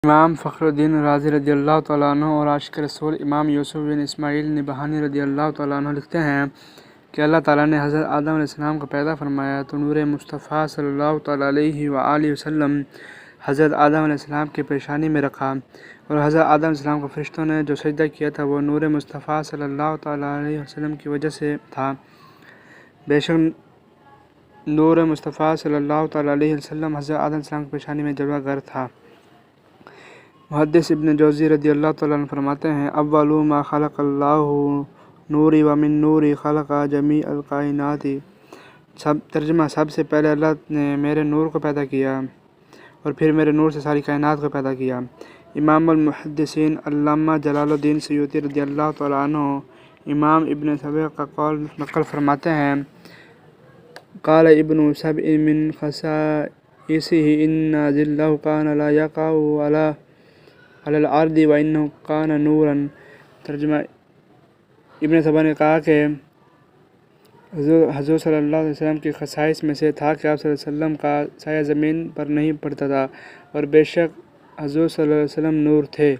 امام فخر الدین رازی رضی اللہ تعالیٰ عنہ اور عاشق رسول امام یوسف بن اسماعیل نبہانی رضی اللہ تعالیٰ عنہ لکھتے ہیں کہ اللہ تعالیٰ نے حضرت آدم علیہ السلام کو پیدا فرمایا تو نور مصطفیٰ صلی اللہ تعالیٰ علیہ وآلہ وسلم حضرت آدم علیہ السلام کی پیشانی میں رکھا، اور حضرت آدم علیہ السلام کو فرشتوں نے جو سجدہ کیا تھا وہ نور مصطفیٰ صلی اللہ تعالیٰ علیہ وسلم کی وجہ سے تھا۔ بے شک نور مصطفیٰ صلی اللہ تعالیٰ علیہ وسلم حضرت آدم علیہ السلام کی پیشانی میں جلوہ گر تھا۔ محدث ابن جوزی رضی اللہ تعالیٰ عنہ فرماتے ہیں، اول ما خلق اللہ نوری ومن نوری خلق جمیع الکائنات۔ ترجمہ، سب سے پہلے اللہ نے میرے نور کو پیدا کیا اور پھر میرے نور سے ساری کائنات کو پیدا کیا۔ امام المحدثین علامہ جلال الدین سیوطی رضی اللہ تعالیٰ عنہ امام ابن سبع کا قول نقل فرماتے ہیں، قال ابن سبع من خصائصہ ان ظلہ کان لا یقع علی الارض وانہ کان نورا۔ ترجمہ، ابن سبع نے کہا کہ حضور صلی اللہ علیہ وسلم کی خصائص میں سے تھا کہ آپ صلی اللہ علیہ وسلم کا سایہ زمین پر نہیں پڑتا تھا، اور بے شک حضور صلی اللہ علیہ وسلم نور تھے۔